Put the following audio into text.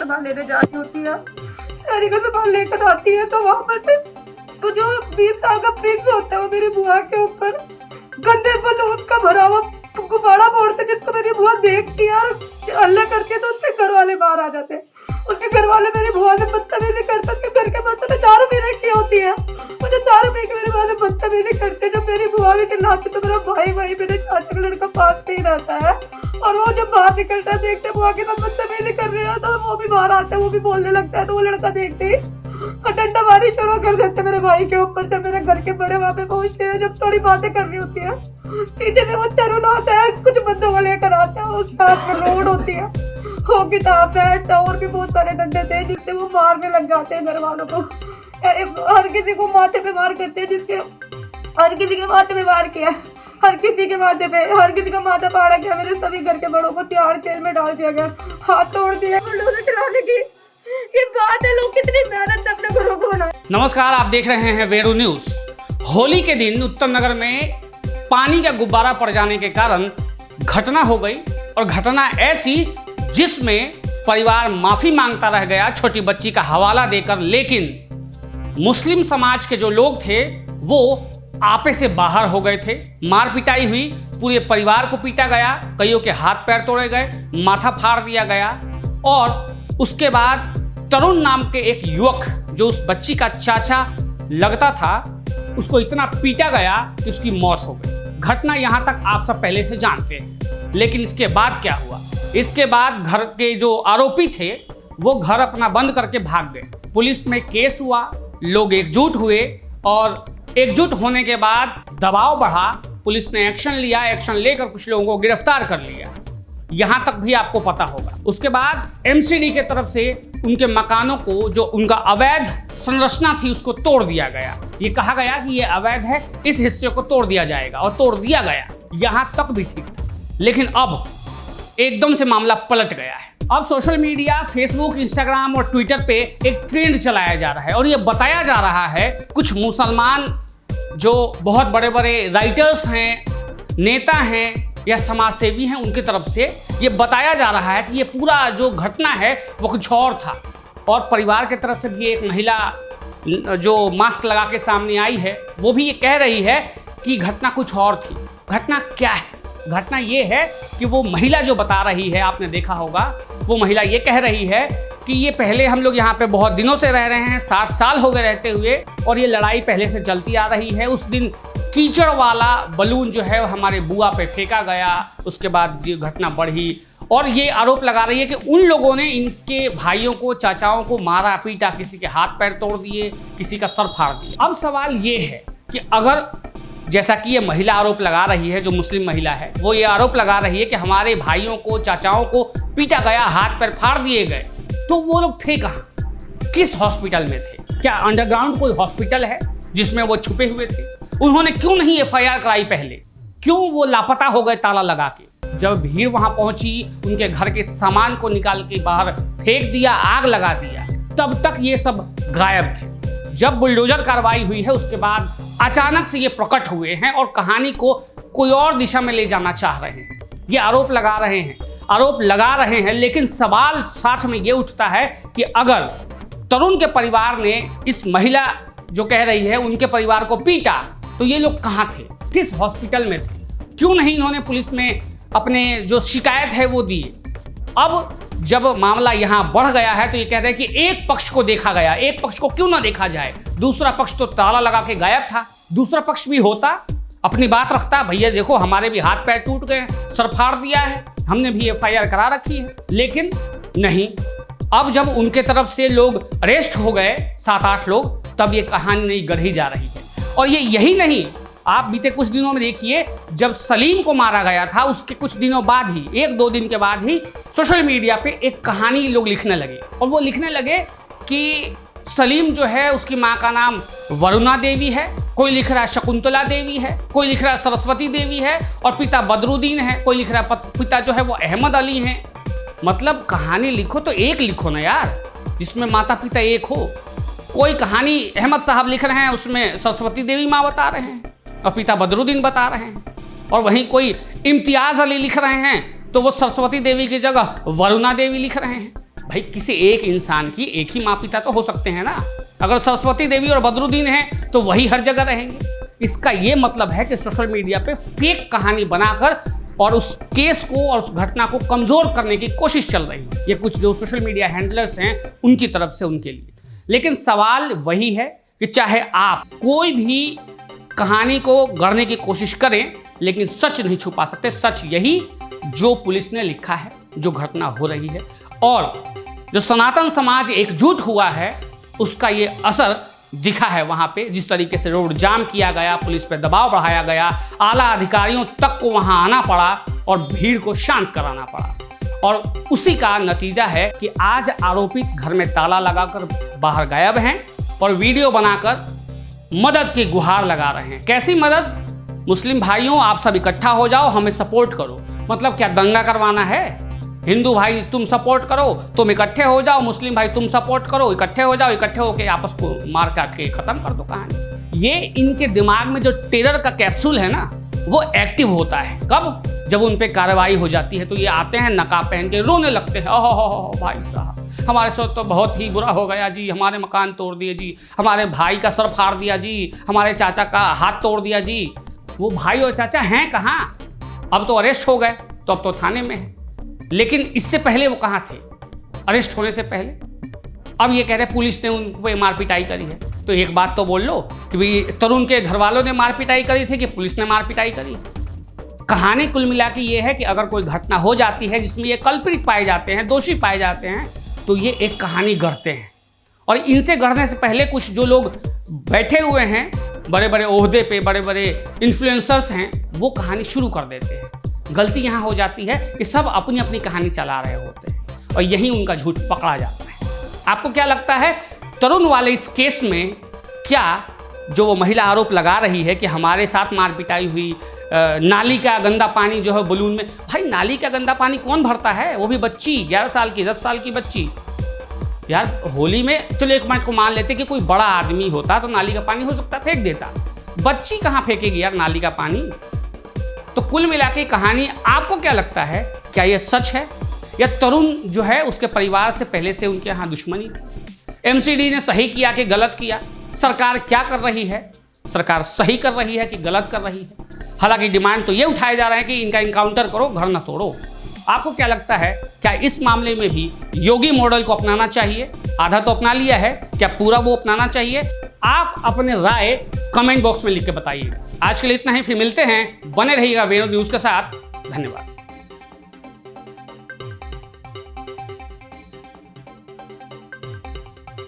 सामान लेने जा रही होती है, शहरी का सामान लेकर आती है, तो वहाँ पर से वो जो 20 साल का प्रिंस होता है वो मेरी बुआ के ऊपर गंदे बलून का भरा हुआ गुब्बारा फोड़ते, जिसको मेरी बुआ देखती है और हल्ला करके तो उसके घर वाले बाहर आ जाते हैं। उसके घर वाले मेरी बुआ से बदतमीजी करते, उसके घर के बर्तन में दारू पी रखी होती है, मुझे दारू पी के मेरी बुआ से बदतमीजी करते। जब मेरी बुआ भी चिल्लाती तो मेरा भाई मेरे चाचा का लड़का पास में ही रहता है, और वो जब बाहर निकलता है देखते बुआ के साथ बदतमीजी कर रहे हैं तो वो भी बाहर आता है, वो भी बोलने लगता है, तो वो लड़का देखते ही डंडा मारी शुरू कर देते मेरे भाई के ऊपर। जब मेरे घर के बड़े वहाँ पे पहुँचते हैं, जब थोड़ी बातें करनी होती है, पीछे से वो तरुण आता है, कुछ बंदों को लेकर आता है, उसके हाथ में लोड होती है, वो किताब बैठ और भी बहुत सारे डंडे थे जिससे वो मारने लग जाते हैं घर वालों को। हर किसी को माथे पे वार करते हैं, जिसके हर किसी के माथे पे वार किया, हर किसी के माथे पे, हर किसी का माथा फाड़ा गया। मेरे सभी घर के बड़ों को तिहाड़ जेल में डाल दिया गया, हाथ तोड़ दिया। चलाने की ये बात है, लोग कितनी मेहनत से अपने घरों को बनाए। नमस्कार, आप देख रहे हैं वेरू न्यूज। होली के दिन उत्तम नगर में पानी का गुब्बारा पड़ जाने के कारण घटना हो गई, और घटना ऐसी जिसमें परिवार माफी मांगता रह गया छोटी बच्ची का हवाला देकर, लेकिन मुस्लिम समाज के जो लोग थे वो आपे से बाहर हो गए थे। मार पिटाई हुई, पूरे परिवार को पीटा गया, कईयों के हाथ पैर तोड़े गए, माथा फाड़ दिया गया, और उसके बाद तरुण नाम के एक युवक जो उस बच्ची का चाचा लगता था, उसको इतना पीटा गया कि उसकी मौत हो गई। घटना यहां तक आप सब पहले से जानते हैं, लेकिन इसके बाद क्या हुआ? इसके बाद घर के जो आरोपी थे वो घर अपना बंद करके भाग गए। पुलिस में केस हुआ, लोग एकजुट हुए, और एकजुट होने के बाद दबाव बढ़ा, पुलिस ने एक्शन लिया, एक्शन लेकर कुछ लोगों को गिरफ्तार कर लिया। यहां तक भी आपको पता होगा। उसके बाद एमसीडी के तरफ से उनके मकानों को, जो उनका अवैध संरचना थी, उसको तोड़ दिया गया। ये कहा गया कि ये अवैध है, इस हिस्से को तोड़ दिया जाएगा, और तोड़ दिया गया। यहां तक भी ठीक था, लेकिन अब एकदम से मामला पलट गया है। अब सोशल मीडिया, फेसबुक, इंस्टाग्राम और ट्विटर पे एक ट्रेंड चलाया जा रहा है, और ये बताया जा रहा है, कुछ मुसलमान जो बहुत बड़े बड़े राइटर्स हैं, नेता हैं या समाज सेवी हैं, उनकी तरफ से ये बताया जा रहा है कि ये पूरा जो घटना है वो कुछ और था। और परिवार की तरफ से भी एक महिला जो मास्क लगा के सामने आई है, वो भी ये कह रही है कि घटना कुछ और थी। घटना क्या है? घटना ये है कि वो महिला जो बता रही है, आपने देखा होगा, वो महिला ये कह रही है कि ये पहले हम लोग यहाँ पे बहुत दिनों से रह रहे हैं, 60 साल हो गए रहते हुए, और ये लड़ाई पहले से चलती आ रही है। उस दिन कीचड़ वाला बलून जो है हमारे बुआ पे फेंका गया, उसके बाद ये घटना बढ़ी, और ये आरोप लगा रही है कि उन लोगों ने इनके भाइयों को, चाचाओं को मारा पीटा, किसी के हाथ पैर तोड़ दिए, किसी का सर फाड़ दिया। अब सवाल ये है कि अगर, जैसा कि ये महिला आरोप लगा रही है, जो मुस्लिम महिला है, वो ये आरोप लगा रही है कि हमारे भाइयों को, चाचाओं को पीटा गया, हाथ पैर फाड़ दिए गए, तो वो लोग थे कहाँ? किस हॉस्पिटल में थे? क्या अंडरग्राउंड कोई हॉस्पिटल है जिसमें वो छुपे हुए थे? उन्होंने क्यों नहीं एफआईआर कराई पहले? क्यों वो लापता हो गए ताला लगा के? जब भीड़ वहां पहुंची, उनके घर के सामान को निकाल के बाहर फेंक दिया, आग लगा दिया, तब तक ये सब गायब थे। जब बुलडोजर कार्रवाई हुई है, उसके बाद अचानक से ये प्रकट हुए हैं और कहानी को कोई और दिशा में ले जाना चाह रहे हैं। ये आरोप लगा रहे हैं, लेकिन सवाल साथ में ये उठता है कि अगर तरुण के परिवार ने इस महिला जो कह रही है उनके परिवार को पीटा, तो ये लोग कहाँ थे? किस हॉस्पिटल में थे? क्यों नहीं इन्होंने पुलिस में अपने जो शिकायत है वो दी? अब जब मामला यहाँ बढ़ गया है तो ये कह रहे हैं कि एक पक्ष को देखा गया, एक पक्ष को क्यों ना देखा जाए? दूसरा पक्ष तो ताला लगा के गायब था। दूसरा पक्ष भी होता, अपनी बात रखता, भैया देखो हमारे भी हाथ पैर टूट गए, सर फाड़ दिया है, हमने भी एफआईआर करा रखी है, लेकिन नहीं। अब जब उनके तरफ से लोग अरेस्ट हो गए, 7-8 लोग, तब ये कहानी नहीं गढ़ी जा रही है। और ये यही नहीं, आप बीते कुछ दिनों में देखिए, जब सलीम को मारा गया था, उसके कुछ दिनों बाद ही, 1-2 दिन के बाद ही सोशल मीडिया पे एक कहानी लोग लिखने लगे, और वो लिखने लगे कि सलीम जो है उसकी माँ का नाम वरुणा देवी है, कोई लिख रहा है शकुंतला देवी है, कोई लिख रहा है सरस्वती देवी है, और पिता बदरुद्दीन है, कोई लिख रहा है पिता जो है वो अहमद अली हैं। मतलब कहानी लिखो तो एक लिखो ना यार, जिसमें माता पिता एक हो। कोई कहानी अहमद साहब लिख रहे हैं, उसमें सरस्वती देवी माँ बता रहे हैं और पिता बदरुद्दीन बता रहे हैं, और वहीं कोई इम्तियाज़ अली लिख रहे हैं तो वो सरस्वती देवी की जगह वरुणा देवी लिख रहे हैं। भाई किसी एक इंसान की एक ही माँ पिता तो हो सकते हैं ना। अगर सरस्वती देवी और बदरुद्दीन हैं तो वही हर जगह रहेंगे। इसका ये मतलब है कि सोशल मीडिया पे फेक कहानी बनाकर और उस केस को और उस घटना को कमजोर करने की कोशिश चल रही है। ये कुछ जो सोशल मीडिया हैंडलर्स हैं उनकी तरफ से उनके लिए। लेकिन सवाल वही है कि चाहे आप कोई भी कहानी को गढ़ने की कोशिश करें, लेकिन सच नहीं छुपा सकते। सच यही जो पुलिस ने लिखा है, जो घटना हो रही है, और जो सनातन समाज एकजुट हुआ है उसका ये असर दिखा है। वहां पे जिस तरीके से रोड जाम किया गया, पुलिस पे दबाव बढ़ाया गया, आला अधिकारियों तक को वहां आना पड़ा और भीड़ को शांत कराना पड़ा। और उसी का नतीजा है कि आज आरोपित घर में ताला लगाकर बाहर गायब हैं और वीडियो बनाकर मदद की गुहार लगा रहे हैं। कैसी मदद? मुस्लिम भाइयों, आप सब इकट्ठा हो जाओ, हमें सपोर्ट करो। मतलब क्या दंगा करवाना है? हिंदू भाई तुम सपोर्ट करो, तुम इकट्ठे हो जाओ, मुस्लिम भाई तुम सपोर्ट करो, इकट्ठे हो जाओ, इकट्ठे होकर आपस को मार काट के खत्म कर दो कहानी। ये इनके दिमाग में जो टेरर का कैप्सूल है ना, वो एक्टिव होता है। कब? जब उन पे कार्रवाई हो जाती है तो ये आते हैं नकाब पहन के, रोने लगते हैं, ओहो भाई साहब हमारे साथ तो बहुत ही बुरा हो गया जी, हमारे मकान तोड़ दिए जी, हमारे भाई का सर फाड़ दिया जी, हमारे चाचा का हाथ तोड़ दिया जी। वो भाई और चाचा हैं कहाँ? अब तो अरेस्ट हो गए, तो अब तो थाने में है। लेकिन इससे पहले वो कहाँ थे? अरेस्ट होने से पहले। अब ये कह रहे पुलिस ने उन पे मार पिटाई करी है। तो एक बात तो बोल लो कि भाई तरुण के घर वालों ने मार पिटाई करी थी कि पुलिस ने मार पिटाई करी? कहानी कुल मिला के ये है कि अगर कोई घटना हो जाती है जिसमें ये कल्प्रिट पाए जाते हैं, दोषी पाए जाते हैं, तो ये एक कहानी गढ़ते हैं। और इनसे गढ़ने से पहले कुछ जो लोग बैठे हुए हैं बड़े बड़े ओहदे पे, बड़े बड़े इन्फ्लुएंसर्स हैं, वो कहानी शुरू कर देते हैं। गलती यहाँ हो जाती है कि सब अपनी अपनी कहानी चला रहे होते हैं और यही उनका झूठ पकड़ा जाता है। आपको क्या लगता है तरुण वाले इस केस में क्या जो वो महिला आरोप लगा रही है कि हमारे साथ मार पिटाई हुई, नाली का गंदा पानी जो है बलून में, भाई नाली का गंदा पानी कौन भरता है? वो भी बच्ची, 11 साल की, 10 साल की बच्ची। यार होली में चलो एक मिनट को मान लेते कि कोई बड़ा आदमी होता तो नाली का पानी हो सकता फेंक देता, बच्ची कहाँ फेंकेगी यार नाली का पानी? तो कुल मिला के कहानी आपको क्या लगता है, क्या ये सच है या तरुण जो है उसके परिवार से पहले से उनके यहाँ दुश्मनी थी? एमसीडी ने सही किया कि गलत किया? सरकार क्या कर रही है? सरकार सही कर रही है कि गलत कर रही है? हालांकि डिमांड तो ये उठाए जा रहे हैं कि इनका इनकाउंटर करो, घर न तोड़ो। आपको क्या लगता है, क्या इस मामले में भी योगी मॉडल को अपनाना चाहिए? आधा तो अपना लिया है, क्या पूरा वो अपनाना चाहिए? आप अपने राय कमेंट बॉक्स में लिख के बताइए। आज के लिए इतना ही, फिर मिलते हैं। बने रहिएगा वेणु न्यूज़ के साथ। धन्यवाद।